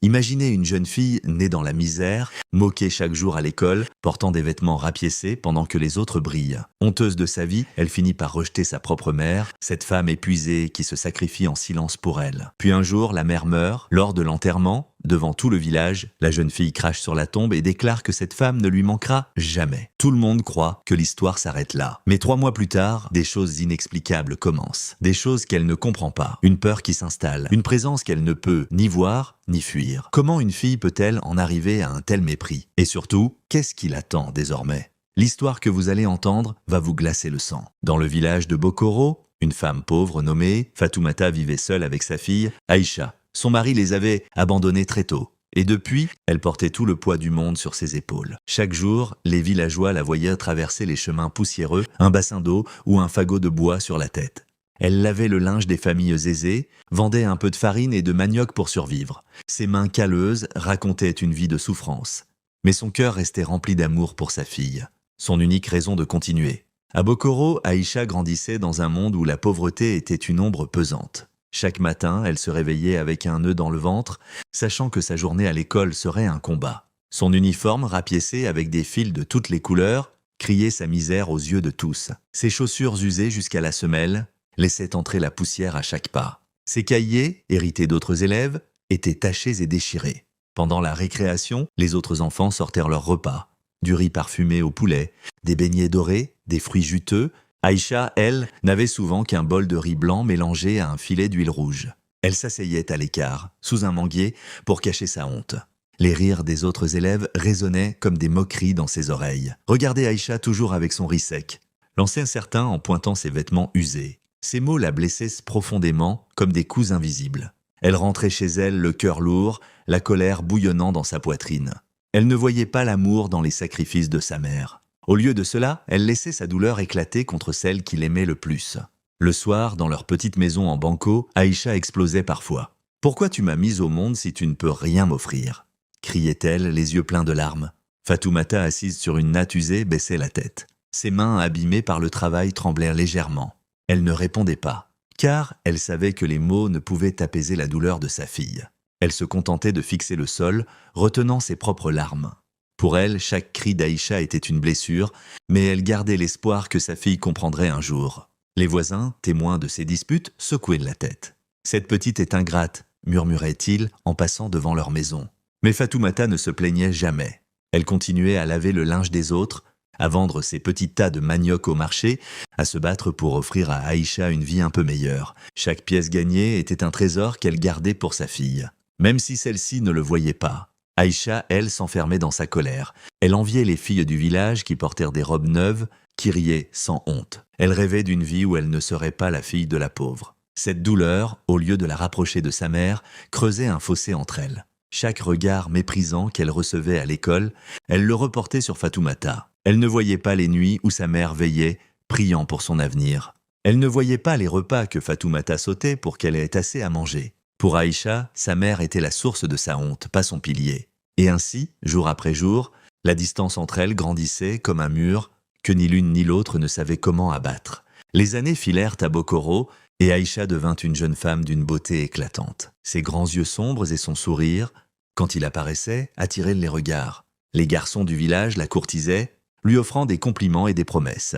Imaginez une jeune fille née dans la misère, moquée chaque jour à l'école, portant des vêtements rapiécés pendant que les autres brillent. Honteuse de sa vie, elle finit par rejeter sa propre mère, cette femme épuisée qui se sacrifie en silence pour elle. Puis un jour, la mère meurt. Lors de l'enterrement, devant tout le village, la jeune fille crache sur la tombe et déclare que cette femme ne lui manquera jamais. Tout le monde croit que l'histoire s'arrête là. Mais 3 mois plus tard, des choses inexplicables commencent. Des choses qu'elle ne comprend pas. Une peur qui s'installe. Une présence qu'elle ne peut ni voir, ni fuir. Comment une fille peut-elle en arriver à un tel mépris? Et surtout, qu'est-ce qui l'attend désormais? L'histoire que vous allez entendre va vous glacer le sang. Dans le village de Bokoro, une femme pauvre nommée Fatoumata vivait seule avec sa fille, Aïcha. Son mari les avait abandonnés très tôt. Et depuis, elle portait tout le poids du monde sur ses épaules. Chaque jour, les villageois la voyaient traverser les chemins poussiéreux, un bassin d'eau ou un fagot de bois sur la tête. Elle lavait le linge des familles aisées, vendait un peu de farine et de manioc pour survivre. Ses mains calleuses racontaient une vie de souffrance. Mais son cœur restait rempli d'amour pour sa fille. Son unique raison de continuer. À Bokoro, Aïcha grandissait dans un monde où la pauvreté était une ombre pesante. Chaque matin, elle se réveillait avec un nœud dans le ventre, sachant que sa journée à l'école serait un combat. Son uniforme, rapiécé avec des fils de toutes les couleurs, criait sa misère aux yeux de tous. Ses chaussures usées jusqu'à la semelle laissaient entrer la poussière à chaque pas. Ses cahiers, hérités d'autres élèves, étaient tachés et déchirés. Pendant la récréation, les autres enfants sortèrent leur repas. Du riz parfumé au poulet, des beignets dorés, des fruits juteux. Aïcha, elle, n'avait souvent qu'un bol de riz blanc mélangé à un filet d'huile rouge. Elle s'asseyait à l'écart, sous un manguier, pour cacher sa honte. Les rires des autres élèves résonnaient comme des moqueries dans ses oreilles. Regardez Aïcha toujours avec son riz sec, lançait certain en pointant ses vêtements usés. Ces mots la blessaient profondément comme des coups invisibles. Elle rentrait chez elle le cœur lourd, la colère bouillonnant dans sa poitrine. Elle ne voyait pas l'amour dans les sacrifices de sa mère. Au lieu de cela, elle laissait sa douleur éclater contre celle qu'il aimait le plus. Le soir, dans leur petite maison en banco, Aïcha explosait parfois. « Pourquoi tu m'as mise au monde si tu ne peux rien m'offrir » criait-elle, les yeux pleins de larmes. Fatoumata, assise sur une natte usée, baissait la tête. Ses mains, abîmées par le travail, tremblèrent légèrement. Elle ne répondait pas, car elle savait que les mots ne pouvaient apaiser la douleur de sa fille. Elle se contentait de fixer le sol, retenant ses propres larmes. Pour elle, chaque cri d'Aïcha était une blessure, mais elle gardait l'espoir que sa fille comprendrait un jour. Les voisins, témoins de ces disputes, secouaient la tête. « Cette petite est ingrate », murmurait-il en passant devant leur maison. Mais Fatoumata ne se plaignait jamais. Elle continuait à laver le linge des autres, à vendre ses petits tas de manioc au marché, à se battre pour offrir à Aïcha une vie un peu meilleure. Chaque pièce gagnée était un trésor qu'elle gardait pour sa fille, même si celle-ci ne le voyait pas. Aïcha, elle, s'enfermait dans sa colère. Elle enviait les filles du village qui portèrent des robes neuves, qui riaient sans honte. Elle rêvait d'une vie où elle ne serait pas la fille de la pauvre. Cette douleur, au lieu de la rapprocher de sa mère, creusait un fossé entre elles. Chaque regard méprisant qu'elle recevait à l'école, elle le reportait sur Fatoumata. Elle ne voyait pas les nuits où sa mère veillait, priant pour son avenir. Elle ne voyait pas les repas que Fatoumata sautait pour qu'elle ait assez à manger. Pour Aïcha, sa mère était la source de sa honte, pas son pilier. Et ainsi, jour après jour, la distance entre elles grandissait comme un mur que ni l'une ni l'autre ne savait comment abattre. Les années filèrent à Bokoro et Aïcha devint une jeune femme d'une beauté éclatante. Ses grands yeux sombres et son sourire, quand il apparaissait, attiraient les regards. Les garçons du village la courtisaient, lui offrant des compliments et des promesses.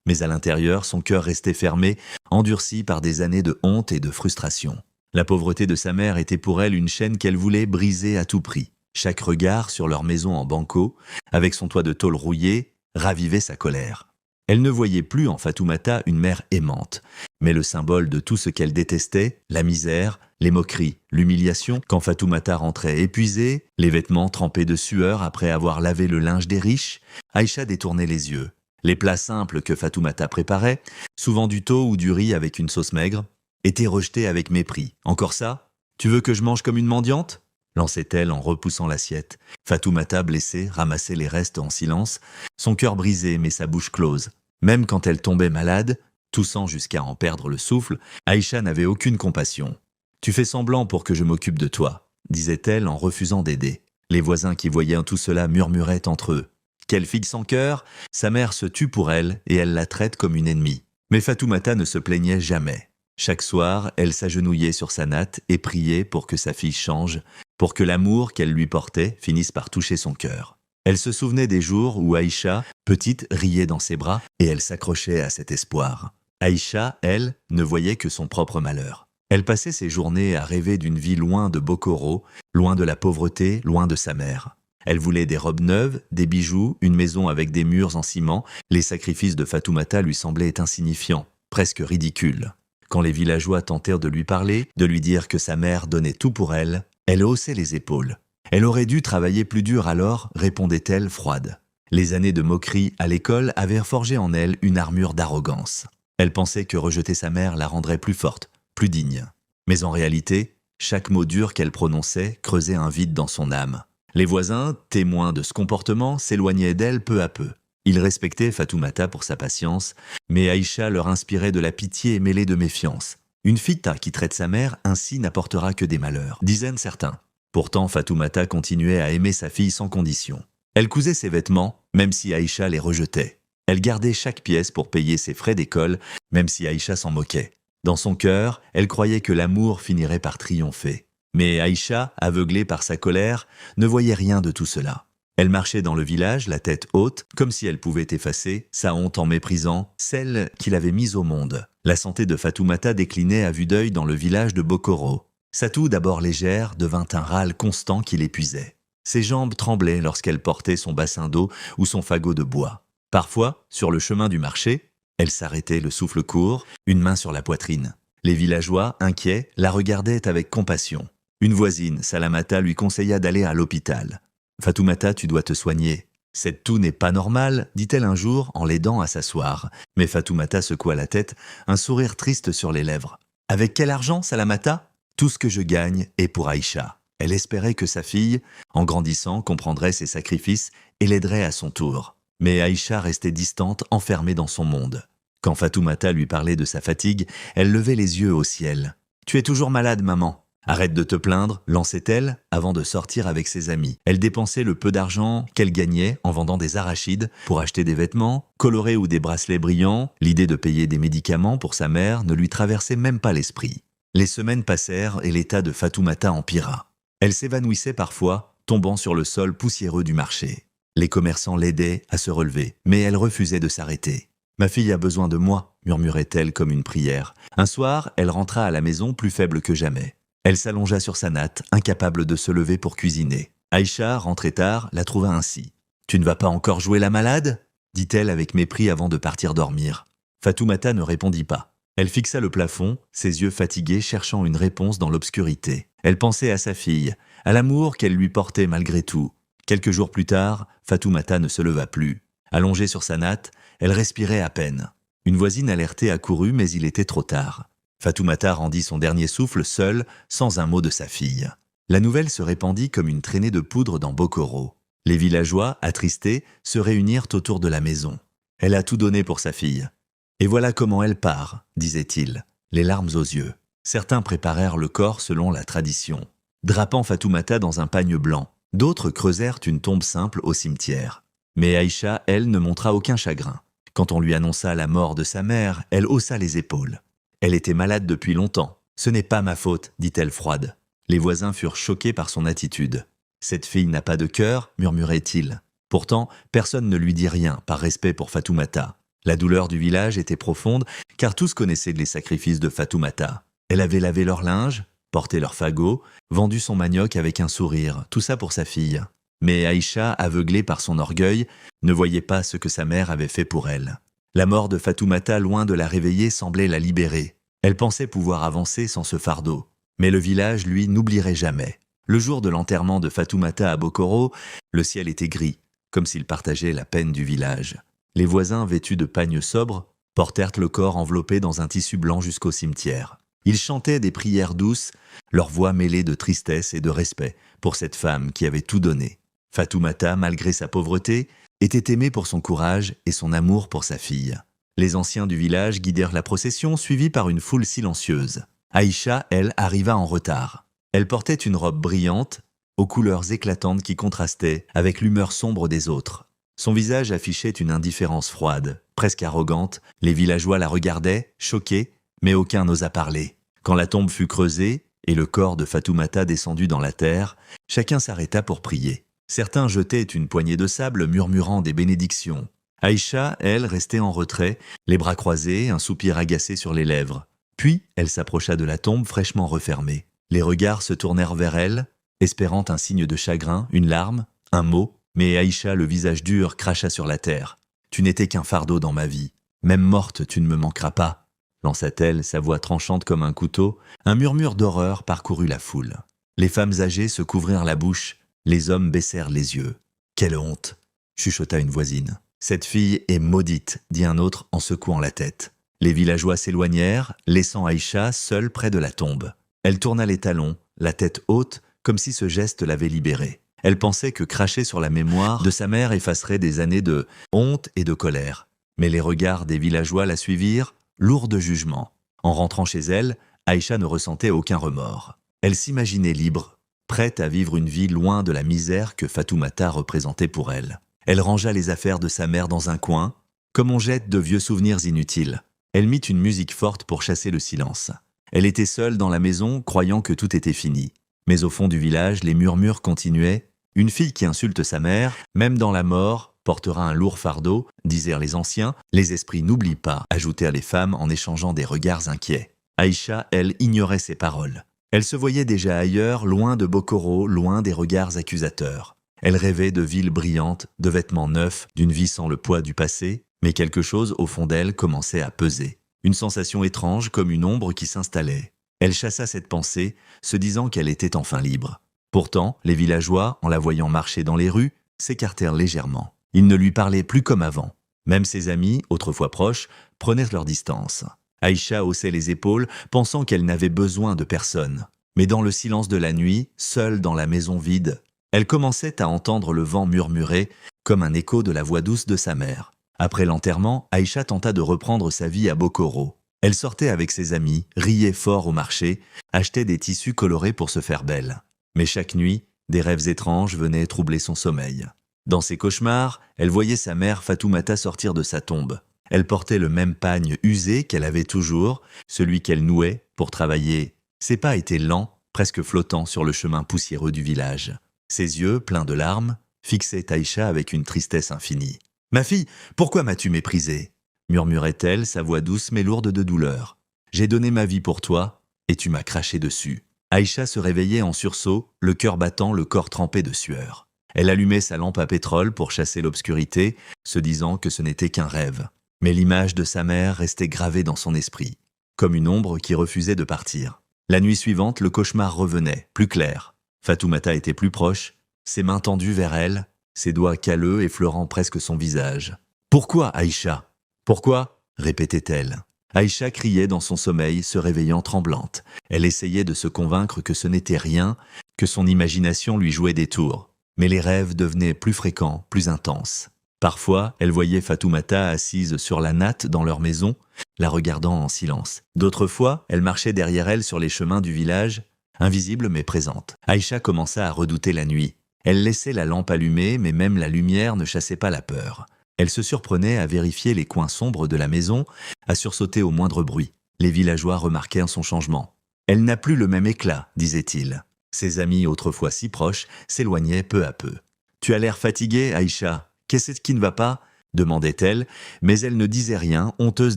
Mais à l'intérieur, son cœur restait fermé, endurci par des années de honte et de frustration. La pauvreté de sa mère était pour elle une chaîne qu'elle voulait briser à tout prix. Chaque regard sur leur maison en banco, avec son toit de tôle rouillé, ravivait sa colère. Elle ne voyait plus en Fatoumata une mère aimante, mais le symbole de tout ce qu'elle détestait, la misère, les moqueries, l'humiliation. Quand Fatoumata rentrait épuisée, les vêtements trempés de sueur après avoir lavé le linge des riches, Aïcha détournait les yeux. Les plats simples que Fatoumata préparait, souvent du thau ou du riz avec une sauce maigre, étaient rejetés avec mépris. « Encore ça? Tu veux que je mange comme une mendiante ?» lançait-elle en repoussant l'assiette. Fatoumata, blessée, ramassait les restes en silence, son cœur brisé mais sa bouche close. Même quand elle tombait malade, toussant jusqu'à en perdre le souffle, Aïcha n'avait aucune compassion. « Tu fais semblant pour que je m'occupe de toi », disait-elle en refusant d'aider. Les voisins qui voyaient tout cela murmuraient entre eux. « Quelle fille sans cœur, sa mère se tue pour elle et elle la traite comme une ennemie. » Mais Fatoumata ne se plaignait jamais. Chaque soir, elle s'agenouillait sur sa natte et priait pour que sa fille change, pour que l'amour qu'elle lui portait finisse par toucher son cœur. Elle se souvenait des jours où Aïcha, petite, riait dans ses bras et elle s'accrochait à cet espoir. Aïcha, elle, ne voyait que son propre malheur. Elle passait ses journées à rêver d'une vie loin de Bokoro, loin de la pauvreté, loin de sa mère. Elle voulait des robes neuves, des bijoux, une maison avec des murs en ciment. Les sacrifices de Fatoumata lui semblaient insignifiants, presque ridicules. Quand les villageois tentèrent de lui parler, de lui dire que sa mère donnait tout pour elle, elle haussait les épaules. Elle aurait dû travailler plus dur alors, répondait-elle froide. Les années de moquerie à l'école avaient forgé en elle une armure d'arrogance. Elle pensait que rejeter sa mère la rendrait plus forte, plus digne. Mais en réalité, chaque mot dur qu'elle prononçait creusait un vide dans son âme. Les voisins, témoins de ce comportement, s'éloignaient d'elle peu à peu. Ils respectaient Fatoumata pour sa patience, mais Aïcha leur inspirait de la pitié mêlée de méfiance. Une fita qui traite sa mère ainsi n'apportera que des malheurs, disaient certains. Pourtant, Fatoumata continuait à aimer sa fille sans condition. Elle cousait ses vêtements, même si Aïcha les rejetait. Elle gardait chaque pièce pour payer ses frais d'école, même si Aïcha s'en moquait. Dans son cœur, elle croyait que l'amour finirait par triompher. Mais Aïcha, aveuglée par sa colère, ne voyait rien de tout cela. Elle marchait dans le village, la tête haute, comme si elle pouvait effacer sa honte en méprisant celle qui l'avait mise au monde. La santé de Fatoumata déclinait à vue d'œil dans le village de Bokoro. Sa toux, d'abord légère, devint un râle constant qui l'épuisait. Ses jambes tremblaient lorsqu'elle portait son bassin d'eau ou son fagot de bois. Parfois, sur le chemin du marché, elle s'arrêtait le souffle court, une main sur la poitrine. Les villageois, inquiets, la regardaient avec compassion. Une voisine, Salamata, lui conseilla d'aller à l'hôpital. « Fatoumata, tu dois te soigner. Cette toux n'est pas normale, dit-elle un jour en l'aidant à s'asseoir. Mais Fatoumata secoua la tête, un sourire triste sur les lèvres. « Avec quel argent, Salamata ? Tout ce que je gagne est pour Aïcha. » Elle espérait que sa fille, en grandissant, comprendrait ses sacrifices et l'aiderait à son tour. Mais Aïcha restait distante, enfermée dans son monde. Quand Fatoumata lui parlait de sa fatigue, elle levait les yeux au ciel. « Tu es toujours malade, maman. Arrête de te plaindre, lançait-elle avant de sortir avec ses amis. Elle dépensait le peu d'argent qu'elle gagnait en vendant des arachides pour acheter des vêtements, colorés ou des bracelets brillants. L'idée de payer des médicaments pour sa mère ne lui traversait même pas l'esprit. Les semaines passèrent et l'état de Fatoumata empira. Elle s'évanouissait parfois, tombant sur le sol poussiéreux du marché. Les commerçants l'aidaient à se relever, mais elle refusait de s'arrêter. « Ma fille a besoin de moi », murmurait-elle comme une prière. Un soir, elle rentra à la maison plus faible que jamais. Elle s'allongea sur sa natte, incapable de se lever pour cuisiner. Aïcha, rentrée tard, la trouva ainsi. « Tu ne vas pas encore jouer la malade ?» dit-elle avec mépris avant de partir dormir. Fatoumata ne répondit pas. Elle fixa le plafond, ses yeux fatigués cherchant une réponse dans l'obscurité. Elle pensait à sa fille, à l'amour qu'elle lui portait malgré tout. Quelques jours plus tard, Fatoumata ne se leva plus. Allongée sur sa natte, elle respirait à peine. Une voisine alertée accourut, mais il était trop tard. Fatoumata rendit son dernier souffle seule, sans un mot de sa fille. La nouvelle se répandit comme une traînée de poudre dans Bokoro. Les villageois, attristés, se réunirent autour de la maison. Elle a tout donné pour sa fille. « Et voilà comment elle part », disait-il, les larmes aux yeux. Certains préparèrent le corps selon la tradition, drapant Fatoumata dans un pagne blanc. D'autres creusèrent une tombe simple au cimetière. Mais Aïcha, elle, ne montra aucun chagrin. Quand on lui annonça la mort de sa mère, elle haussa les épaules. Elle était malade depuis longtemps. « Ce n'est pas ma faute », dit-elle froide. Les voisins furent choqués par son attitude. « Cette fille n'a pas de cœur », murmurait-il. Pourtant, personne ne lui dit rien, par respect pour Fatoumata. La douleur du village était profonde, car tous connaissaient les sacrifices de Fatoumata. Elle avait lavé leur linge, porté leur fagot, vendu son manioc avec un sourire, tout ça pour sa fille. Mais Aïcha, aveuglée par son orgueil, ne voyait pas ce que sa mère avait fait pour elle. La mort de Fatoumata, loin de la réveiller, semblait la libérer. Elle pensait pouvoir avancer sans ce fardeau. Mais le village, lui, n'oublierait jamais. Le jour de l'enterrement de Fatoumata à Bokoro, le ciel était gris, comme s'il partageait la peine du village. Les voisins, vêtus de pagnes sobres, portèrent le corps enveloppé dans un tissu blanc jusqu'au cimetière. Ils chantaient des prières douces, leur voix mêlée de tristesse et de respect pour cette femme qui avait tout donné. Fatoumata, malgré sa pauvreté, était aimée pour son courage et son amour pour sa fille. Les anciens du village guidèrent la procession, suivie par une foule silencieuse. Aïcha, elle, arriva en retard. Elle portait une robe brillante, aux couleurs éclatantes qui contrastaient avec l'humeur sombre des autres. Son visage affichait une indifférence froide, presque arrogante. Les villageois la regardaient, choqués, mais aucun n'osa parler. Quand la tombe fut creusée et le corps de Fatoumata descendu dans la terre, chacun s'arrêta pour prier. Certains jetaient une poignée de sable murmurant des bénédictions. Aïcha, elle, restait en retrait, les bras croisés, un soupir agacé sur les lèvres. Puis, elle s'approcha de la tombe fraîchement refermée. Les regards se tournèrent vers elle, espérant un signe de chagrin, une larme, un mot, mais Aïcha, le visage dur, cracha sur la terre. « Tu n'étais qu'un fardeau dans ma vie. Même morte, tu ne me manqueras pas. » lança-t-elle, sa voix tranchante comme un couteau. Un murmure d'horreur parcourut la foule. Les femmes âgées se couvrirent la bouche, les hommes baissèrent les yeux. « Quelle honte !» chuchota une voisine. « Cette fille est maudite », dit un autre en secouant la tête. Les villageois s'éloignèrent, laissant Aïcha seule près de la tombe. Elle tourna les talons, la tête haute, comme si ce geste l'avait libérée. Elle pensait que cracher sur la mémoire de sa mère effacerait des années de honte et de colère. Mais les regards des villageois la suivirent, lourds de jugement. En rentrant chez elle, Aïcha ne ressentait aucun remords. Elle s'imaginait libre, prête à vivre une vie loin de la misère que Fatoumata représentait pour elle. Elle rangea les affaires de sa mère dans un coin, comme on jette de vieux souvenirs inutiles. Elle mit une musique forte pour chasser le silence. Elle était seule dans la maison, croyant que tout était fini. Mais au fond du village, les murmures continuaient. Une fille qui insulte sa mère, même dans la mort, portera un lourd fardeau, disèrent les anciens. Les esprits n'oublient pas, ajoutèrent les femmes en échangeant des regards inquiets. Aïcha, elle, ignorait ces paroles. Elle se voyait déjà ailleurs, loin de Bokoro, loin des regards accusateurs. Elle rêvait de villes brillantes, de vêtements neufs, d'une vie sans le poids du passé, mais quelque chose au fond d'elle commençait à peser. Une sensation étrange comme une ombre qui s'installait. Elle chassa cette pensée, se disant qu'elle était enfin libre. Pourtant, les villageois, en la voyant marcher dans les rues, s'écartèrent légèrement. Ils ne lui parlaient plus comme avant. Même ses amis, autrefois proches, prenaient leur distance. Aïcha haussait les épaules, pensant qu'elle n'avait besoin de personne. Mais dans le silence de la nuit, seule dans la maison vide, elle commençait à entendre le vent murmurer, comme un écho de la voix douce de sa mère. Après l'enterrement, Aïcha tenta de reprendre sa vie à Bokoro. Elle sortait avec ses amis, riait fort au marché, achetait des tissus colorés pour se faire belle. Mais chaque nuit, des rêves étranges venaient troubler son sommeil. Dans ses cauchemars, elle voyait sa mère Fatoumata sortir de sa tombe. Elle portait le même pagne usé qu'elle avait toujours, celui qu'elle nouait pour travailler. Ses pas étaient lents, presque flottants sur le chemin poussiéreux du village. Ses yeux, pleins de larmes, fixaient Aïcha avec une tristesse infinie. « Ma fille, pourquoi m'as-tu méprisée ?» murmurait-elle, sa voix douce mais lourde de douleur. « J'ai donné ma vie pour toi, et tu m'as craché dessus. » Aïcha se réveillait en sursaut, le cœur battant, le corps trempé de sueur. Elle allumait sa lampe à pétrole pour chasser l'obscurité, se disant que ce n'était qu'un rêve. Mais l'image de sa mère restait gravée dans son esprit, comme une ombre qui refusait de partir. La nuit suivante, le cauchemar revenait, plus clair. Fatoumata était plus proche, ses mains tendues vers elle, ses doigts calleux effleurant presque son visage. « Pourquoi, Aïcha ? Pourquoi ?» répétait-elle. Aïcha criait dans son sommeil, se réveillant tremblante. Elle essayait de se convaincre que ce n'était rien, que son imagination lui jouait des tours. Mais les rêves devenaient plus fréquents, plus intenses. Parfois, elle voyait Fatoumata assise sur la natte dans leur maison, la regardant en silence. D'autres fois, elle marchait derrière elle sur les chemins du village, invisible mais présente. Aïcha commença à redouter la nuit. Elle laissait la lampe allumée, mais même la lumière ne chassait pas la peur. Elle se surprenait à vérifier les coins sombres de la maison, à sursauter au moindre bruit. Les villageois remarquèrent son changement. « Elle n'a plus le même éclat », disait-il. Ses amis, autrefois si proches, s'éloignaient peu à peu. « Tu as l'air fatiguée, Aïcha. Qu'est-ce qui ne va pas ?» demandait-elle, mais elle ne disait rien, honteuse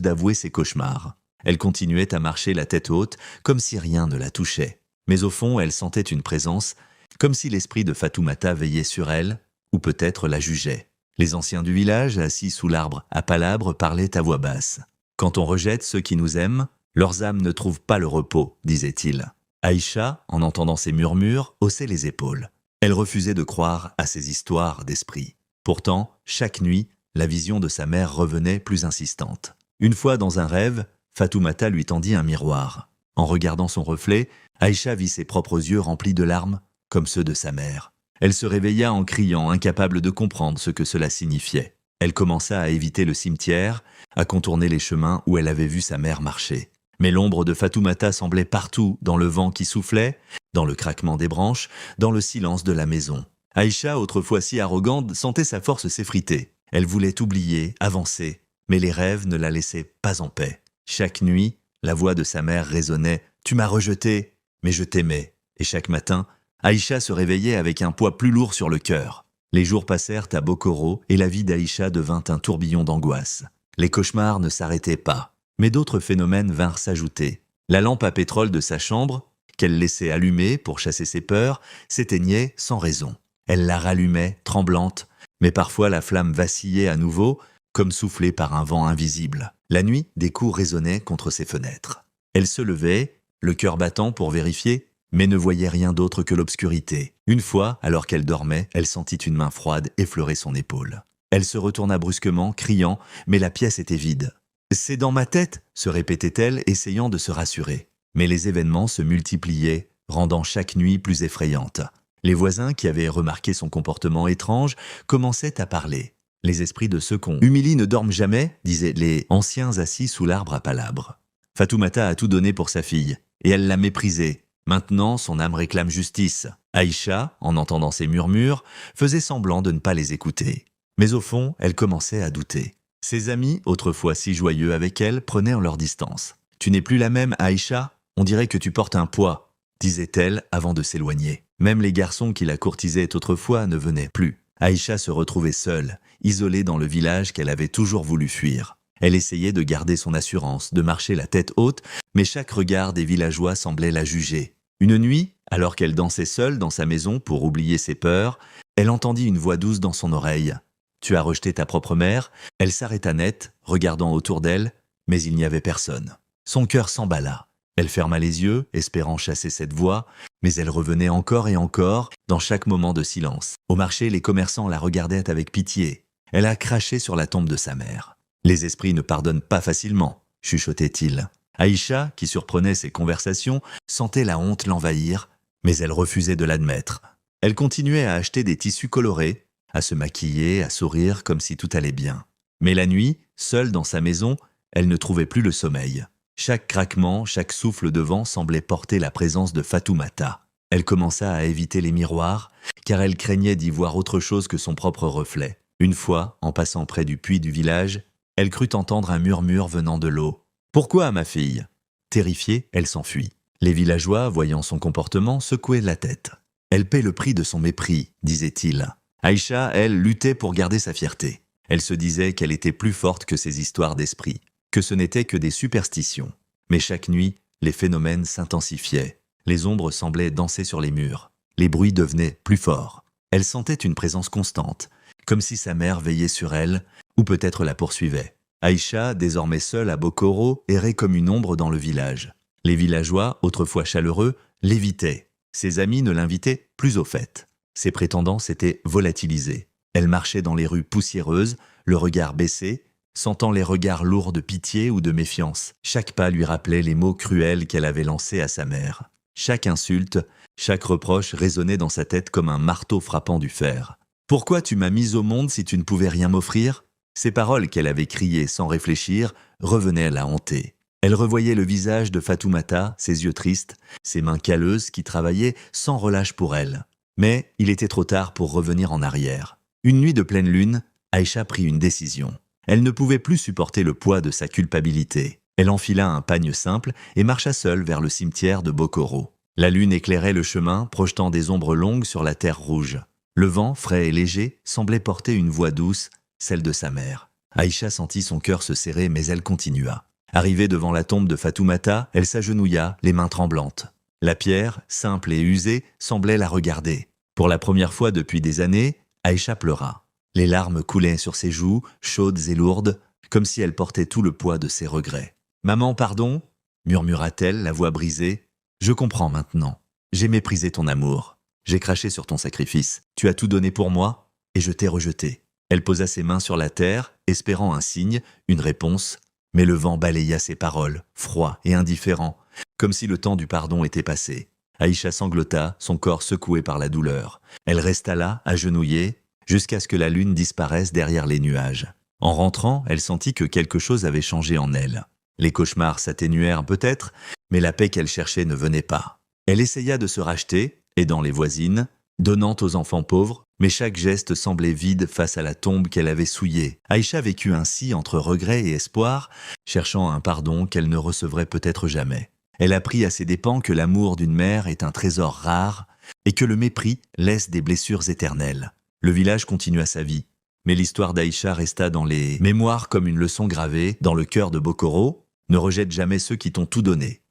d'avouer ses cauchemars. Elle continuait à marcher la tête haute, comme si rien ne la touchait. Mais au fond, elle sentait une présence, comme si l'esprit de Fatoumata veillait sur elle, ou peut-être la jugeait. Les anciens du village, assis sous l'arbre à palabres, parlaient à voix basse. « Quand on rejette ceux qui nous aiment, leurs âmes ne trouvent pas le repos, disait-il. » Aïcha, en entendant ces murmures, haussait les épaules. Elle refusait de croire à ces histoires d'esprit. Pourtant, chaque nuit, la vision de sa mère revenait plus insistante. Une fois dans un rêve, Fatoumata lui tendit un miroir. En regardant son reflet, Aïcha vit ses propres yeux remplis de larmes, comme ceux de sa mère. Elle se réveilla en criant, incapable de comprendre ce que cela signifiait. Elle commença à éviter le cimetière, à contourner les chemins où elle avait vu sa mère marcher. Mais l'ombre de Fatoumata semblait partout, dans le vent qui soufflait, dans le craquement des branches, dans le silence de la maison. Aïcha, autrefois si arrogante, sentait sa force s'effriter. Elle voulait oublier, avancer, mais les rêves ne la laissaient pas en paix. Chaque nuit, La voix de sa mère résonnait « Tu m'as rejeté, mais je t'aimais ». Et chaque matin, Aïcha se réveillait avec un poids plus lourd sur le cœur. Les jours passèrent à Bokoro et la vie d'Aïcha devint un tourbillon d'angoisse. Les cauchemars ne s'arrêtaient pas, mais d'autres phénomènes vinrent s'ajouter. La lampe à pétrole de sa chambre, qu'elle laissait allumée pour chasser ses peurs, s'éteignait sans raison. Elle la rallumait, tremblante, mais parfois la flamme vacillait à nouveau, comme soufflée par un vent invisible. La nuit, des coups résonnaient contre ses fenêtres. Elle se levait, le cœur battant pour vérifier, mais ne voyait rien d'autre que l'obscurité. Une fois, alors qu'elle dormait, elle sentit une main froide effleurer son épaule. Elle se retourna brusquement, criant, mais la pièce était vide. « C'est dans ma tête !» se répétait-elle, essayant de se rassurer. Mais les événements se multipliaient, rendant chaque nuit plus effrayante. Les voisins, qui avaient remarqué son comportement étrange, commençaient à parler. Les esprits de ceux qu'on humilie ne dorment jamais, disaient les anciens assis sous l'arbre à palabres. Fatoumata a tout donné pour sa fille, et elle l'a méprisée. Maintenant, son âme réclame justice. Aïcha, en entendant ces murmures, faisait semblant de ne pas les écouter. Mais au fond, elle commençait à douter. Ses amis, autrefois si joyeux avec elle, prenaient en leur distance. « Tu n'es plus la même, Aïcha ? On dirait que tu portes un poids », disait-elle avant de s'éloigner. Même les garçons qui la courtisaient autrefois ne venaient plus. Aïcha se retrouvait seule, isolée dans le village qu'elle avait toujours voulu fuir. Elle essayait de garder son assurance, de marcher la tête haute, mais chaque regard des villageois semblait la juger. Une nuit, alors qu'elle dansait seule dans sa maison pour oublier ses peurs, elle entendit une voix douce dans son oreille. « Tu as rejeté ta propre mère ?» Elle s'arrêta net, regardant autour d'elle, mais il n'y avait personne. Son cœur s'emballa. Elle ferma les yeux, espérant chasser cette voix, mais elle revenait encore et encore, dans chaque moment de silence. Au marché, les commerçants la regardaient avec pitié. Elle a craché sur la tombe de sa mère. « Les esprits ne pardonnent pas facilement », chuchotait-il. Aïcha, qui surprenait ces conversations, sentait la honte l'envahir, mais elle refusait de l'admettre. Elle continuait à acheter des tissus colorés, à se maquiller, à sourire comme si tout allait bien. Mais la nuit, seule dans sa maison, elle ne trouvait plus le sommeil. Chaque craquement, chaque souffle de vent semblait porter la présence de Fatoumata. Elle commença à éviter les miroirs, car elle craignait d'y voir autre chose que son propre reflet. Une fois, en passant près du puits du village, elle crut entendre un murmure venant de l'eau. « Pourquoi, ma fille ?» Terrifiée, elle s'enfuit. Les villageois, voyant son comportement, secouaient la tête. « Elle paie le prix de son mépris », disait-il. Aïcha, elle, luttait pour garder sa fierté. Elle se disait qu'elle était plus forte que ces histoires d'esprit, que ce n'était que des superstitions. Mais chaque nuit, les phénomènes s'intensifiaient. Les ombres semblaient danser sur les murs. Les bruits devenaient plus forts. Elle sentait une présence constante, comme si sa mère veillait sur elle, ou peut-être la poursuivait. Aïcha, désormais seule à Bokoro, errait comme une ombre dans le village. Les villageois, autrefois chaleureux, l'évitaient. Ses amis ne l'invitaient plus aux fêtes. Ses prétendants s'étaient volatilisés. Elle marchait dans les rues poussiéreuses, le regard baissé, sentant les regards lourds de pitié ou de méfiance. Chaque pas lui rappelait les mots cruels qu'elle avait lancés à sa mère. Chaque insulte, chaque reproche résonnait dans sa tête comme un marteau frappant du fer. « Pourquoi tu m'as mise au monde si tu ne pouvais rien m'offrir ?» Ces paroles qu'elle avait criées sans réfléchir revenaient à la hanter. Elle revoyait le visage de Fatoumata, ses yeux tristes, ses mains calleuses qui travaillaient sans relâche pour elle. Mais il était trop tard pour revenir en arrière. Une nuit de pleine lune, Aïcha prit une décision. Elle ne pouvait plus supporter le poids de sa culpabilité. Elle enfila un pagne simple et marcha seule vers le cimetière de Bokoro. La lune éclairait le chemin, projetant des ombres longues sur la terre rouge. Le vent, frais et léger, semblait porter une voix douce, celle de sa mère. Aïcha sentit son cœur se serrer, mais elle continua. Arrivée devant la tombe de Fatoumata, elle s'agenouilla, les mains tremblantes. La pierre, simple et usée, semblait la regarder. Pour la première fois depuis des années, Aïcha pleura. Les larmes coulaient sur ses joues, chaudes et lourdes, comme si elle portait tout le poids de ses regrets. « Maman, pardon » murmura-t-elle, la voix brisée. « Je comprends maintenant. J'ai méprisé ton amour. J'ai craché sur ton sacrifice. Tu as tout donné pour moi, et je t'ai rejeté. » Elle posa ses mains sur la terre, espérant un signe, une réponse, mais le vent balaya ses paroles, froid et indifférent, comme si le temps du pardon était passé. Aïcha sanglota, son corps secoué par la douleur. Elle resta là, agenouillée, jusqu'à ce que la lune disparaisse derrière les nuages. En rentrant, elle sentit que quelque chose avait changé en elle. Les cauchemars s'atténuèrent peut-être, mais la paix qu'elle cherchait ne venait pas. Elle essaya de se racheter, aidant les voisines, donnant aux enfants pauvres, Mais chaque geste semblait vide face à la tombe qu'elle avait souillée. Aïcha vécut ainsi entre regret et espoir, cherchant un pardon qu'elle ne recevrait peut-être jamais. Elle apprit à ses dépens que l'amour d'une mère est un trésor rare et que le mépris laisse des blessures éternelles. Le village continua sa vie, mais l'histoire d'Aïcha resta dans les mémoires comme une leçon gravée dans le cœur de Bokoro. Ne rejette jamais ceux qui t'ont tout donné.